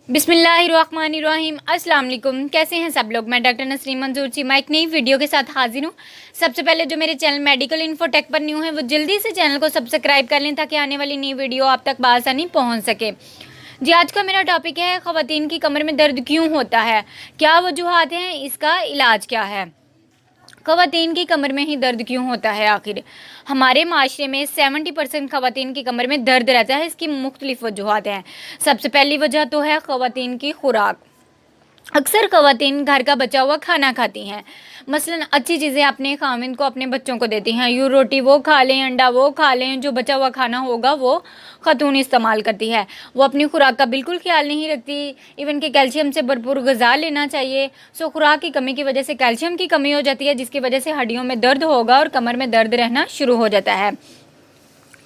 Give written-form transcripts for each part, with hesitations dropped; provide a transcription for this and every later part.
बिस्मिल्लाहिर्रहमानिर्रहीम। अस्सलाम वालेकुम। कैसे हैं सब लोग। मैं डॉक्टर नसरीन मंजूर जी मैं एक नई वीडियो के साथ हाजिर हूँ। सबसे पहले जो मेरे चैनल मेडिकल इन्फोटेक पर न्यू है वो जल्दी से चैनल को सब्सक्राइब कर लें ताकि आने वाली नई वीडियो आप तक बआसानी पहुँच सके। जी, आज का मेरा टॉपिक है ख़वातीन की कमर में दर्द क्यों होता है, क्या वजूहात हैं, इसका इलाज क्या है। ख़वातीन की कमर में ही दर्द क्यों होता है। आखिर हमारे माशरे में 70% ख़वातीन की कमर में दर्द रहता है। इसकी मुख्तलिफ वजूहात हैं। सबसे पहली वजह तो है ख़वातीन की खुराक। अक्सर ख़वातीन घर का बचा हुआ खाना खाती हैं। मसलन अच्छी चीज़ें अपने खामिन को अपने बच्चों को देती हैं। यूँ रोटी वो खा लें, अंडा वो खा लें, जो बचा हुआ खाना होगा वो ख़ातून इस्तेमाल करती है। वो अपनी खुराक का बिल्कुल ख्याल नहीं रखती। इवन कि कैल्शियम से भरपूर ग़िज़ा लेना चाहिए। सो खुराक की कमी की वजह से कैल्शियम की कमी हो जाती है, जिसकी वजह से हड्डियों में दर्द होगा और कमर में दर्द रहना शुरू हो जाता है।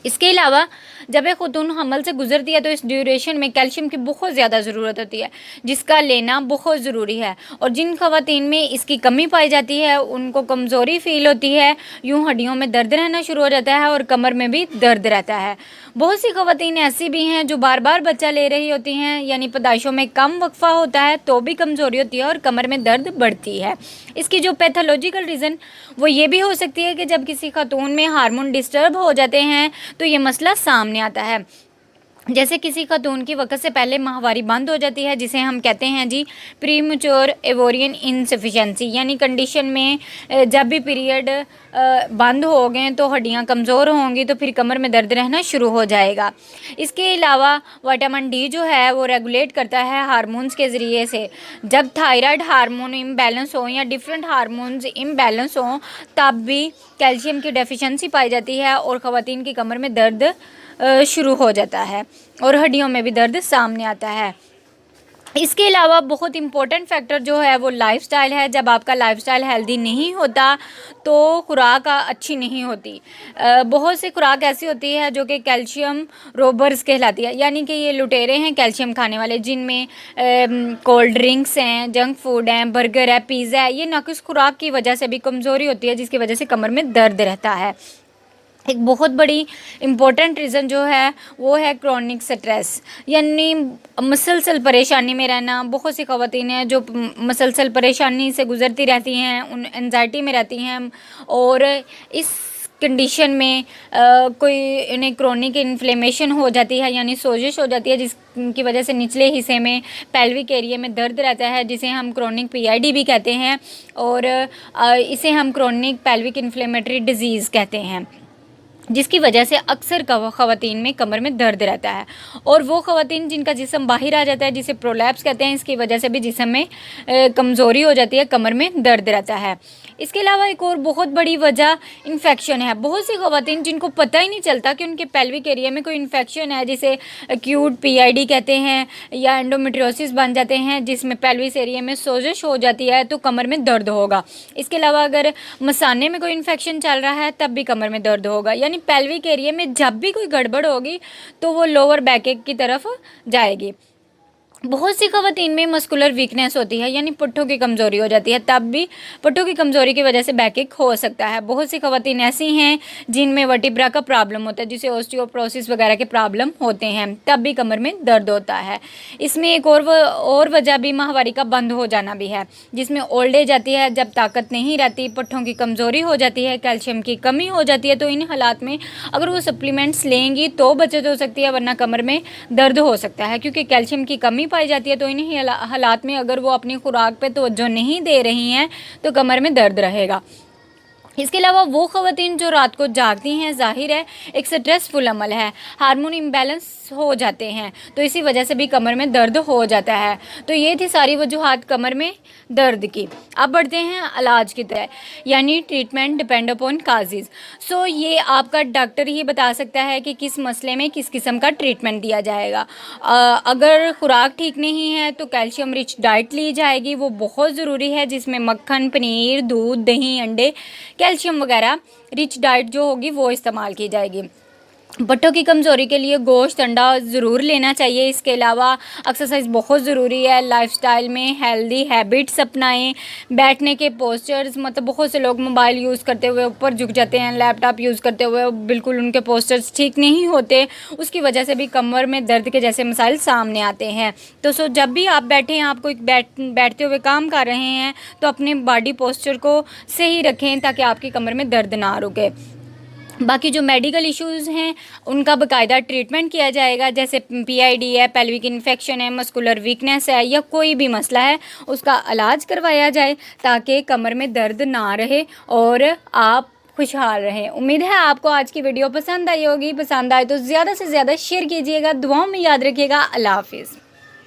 इसके अलावा जब एक ख़तून हमल से गुजरती है तो इस ड्यूरेशन में कैल्शियम की बहुत ज़्यादा ज़रूरत होती है, जिसका लेना बहुत ज़रूरी है। और जिन ख़वातीन में इसकी कमी पाई जाती है उनको कमज़ोरी फ़ील होती है, यूँ हड्डियों में दर्द रहना शुरू हो जाता है और कमर में भी दर्द रहता है। बहुत सी ख़वातीन ऐसी भी हैं जो बार बार बच्चा ले रही होती हैं, यानी पैदाइशों में कम वक्फ़ा होता है तो भी कमज़ोरी होती है और कमर में दर्द बढ़ती है। इसकी जो पैथोलॉजिकल रीज़न वो ये भी हो सकती है कि जब किसी खातून में हार्मोन डिस्टर्ब हो जाते हैं तो ये मसला सामने आता है। जैसे किसी खातून की वक़्त से पहले माहवारी बंद हो जाती है, जिसे हम कहते हैं जी प्रीमैच्योर ओवेरियन इनसफिशिएंसी, यानी कंडीशन में जब भी पीरियड बंद हो गए तो हड्डियां कमज़ोर होंगी तो फिर कमर में दर्द रहना शुरू हो जाएगा। इसके अलावा विटामिन डी जो है वो रेगुलेट करता है हार्मोन्स के ज़रिए से। जब थायराइड हार्मोन इम्बैलेंस हो या डिफरेंट हार्मोन्स इम्बैलेंस हो तब भी कैल्शियम की डेफिशिएंसी पाई जाती है और ख़वातीन की कमर में दर्द शुरू हो जाता है और हड्डियों में भी दर्द सामने आता है। इसके अलावा बहुत इम्पोर्टेंट फैक्टर जो है वो लाइफस्टाइल है। जब आपका लाइफस्टाइल हेल्दी नहीं होता तो खुराक अच्छी नहीं होती। बहुत सी खुराक ऐसी होती है जो कि कैल्शियम रोबर्स कहलाती है, यानी कि ये लुटेरे हैं कैल्शियम खाने वाले, जिनमें कोल्ड ड्रिंक्स हैं, जंक फूड हैं, बर्गर है, पिज़्ज़ा है। ये नाक़िस खुराक की वजह से भी कमज़ोरी होती है, जिसकी वजह से कमर में दर्द रहता है। एक बहुत बड़ी इम्पोर्टेंट रीज़न जो है वो है क्रॉनिक स्ट्रेस, यानी मुसलसल परेशानी में रहना। बहुत सी ख़वातीन हैं जो मुसलसल परेशानी से गुज़रती रहती हैं, उन एंजाइटी में रहती हैं और इस कंडीशन में कोई उन्हें क्रॉनिक इन्फ्लेमेशन हो जाती है, यानी सोजिश हो जाती है, जिसकी वजह से निचले हिस्से में पेल्विक एरिया में दर्द रहता है, जिसे हम क्रॉनिक पीआईडी भी कहते हैं और इसे हम क्रॉनिक पेल्विक इन्फ्लेमेटरी डिजीज़ कहते हैं, जिसकी वजह से अक्सर ख़वातीन में कमर में दर्द रहता है। और वो ख़वातीन जिनका जिस्म बाहर आ जाता है, जिसे प्रोलैप्स कहते हैं, इसकी वजह से भी जिस्म में कमज़ोरी हो जाती है, कमर में दर्द रहता है। इसके अलावा एक और बहुत बड़ी वजह इन्फेक्शन है। बहुत सी ख़वातीन जिनको पता ही नहीं चलता कि उनके पेल्विक एरिया में कोई इन्फेक्शन है, जिसे एक्यूट पीआईडी कहते हैं, या एंडोमेट्रियोसिस बन जाते हैं, जिसमें पेल्विस एरिया में सोजिश हो जाती है तो कमर में दर्द होगा। इसके अलावा अगर मसाने में कोई इन्फेक्शन चल रहा है तब भी कमर में दर्द होगा, यानी पेल्विक एरिया में जब भी कोई गड़बड़ होगी तो वो लोअर बैक की तरफ जाएगी। बहुत सी ख़वातीन में मस्कुलर वीकनेस होती है, यानी पुट्ठों की कमज़ोरी हो जाती है, तब भी पुट्ठों की कमज़ोरी की वजह से बैक हो सकता है। बहुत सी ख़वातीन ऐसी हैं जिनमें वर्टिब्रा का प्रॉब्लम होता है, जिसे ऑस्टियोपोरोसिस वगैरह के प्रॉब्लम होते हैं, तब भी कमर में दर्द होता है। इसमें एक और वजह भी माहवारी का बंद हो जाना भी है, जिसमें ओल्ड एज आती है, जब ताकत नहीं रहती, पुट्ठों की कमज़ोरी हो जाती है, कैल्शियम की कमी हो जाती है। तो इन हालात में अगर वो सप्लीमेंट्स लेंगी तो बचत हो सकती है, वरना कमर में दर्द हो सकता है, क्योंकि कैल्शियम की कमी पाई जाती है। तो इन हालात में अगर वो अपनी खुराक पे तवज्जो नहीं दे रही हैं तो कमर में दर्द रहेगा। इसके अलावा वो ख़वातीन जो रात को जागती हैं, ज़ाहिर है एक स्ट्रेसफुल अमल है, हार्मोन इम्बैलेंस हो जाते हैं, तो इसी वजह से भी कमर में दर्द हो जाता है। तो ये थी सारी वजूहात कमर में दर्द की। अब बढ़ते हैं इलाज की तरह, यानी ट्रीटमेंट डिपेंड अपॉन काजेज़। सो ये आपका डॉक्टर ही बता सकता है कि किस मसले में किस किस्म का ट्रीटमेंट दिया जाएगा। अगर खुराक ठीक नहीं है तो कैल्शियम रिच डाइट ली जाएगी, वो बहुत ज़रूरी है, जिसमें मक्खन, पनीर, दूध, दही, अंडे, कैल्शियम वगैरह रिच डाइट जो होगी वो इस्तेमाल की जाएगी। पट्टों की कमज़ोरी के लिए गोश्त अंडा ज़रूर लेना चाहिए। इसके अलावा एक्सरसाइज बहुत ज़रूरी है। लाइफस्टाइल में हेल्दी हैबिट्स अपनाएं। बैठने के पोस्चर्स, मतलब बहुत से लोग मोबाइल यूज़ करते हुए ऊपर झुक जाते हैं, लैपटॉप यूज़ करते हुए बिल्कुल उनके पोस्चर्स ठीक नहीं होते, उसकी वजह से भी कमर में दर्द के जैसे मसाइल सामने आते हैं। तो जब भी आप बैठें, आपको एक बैठते हुए काम कर रहे हैं, तो अपने बॉडी पोस्चर को सही रखें ताकि आपकी कमर में दर्द ना रुके। बाकी जो मेडिकल इश्यूज़ हैं उनका बाकायदा ट्रीटमेंट किया जाएगा, जैसे पीआईडी है, पेल्विक इन्फेक्शन है, मस्कुलर वीकनेस है, या कोई भी मसला है उसका इलाज करवाया जाए ताकि कमर में दर्द ना रहे और आप खुशहाल रहें। उम्मीद है आपको आज की वीडियो पसंद आई होगी। पसंद आए तो ज़्यादा से ज़्यादा शेयर कीजिएगा। दुआओं में याद रखिएगा। अल्लाह हाफिज़।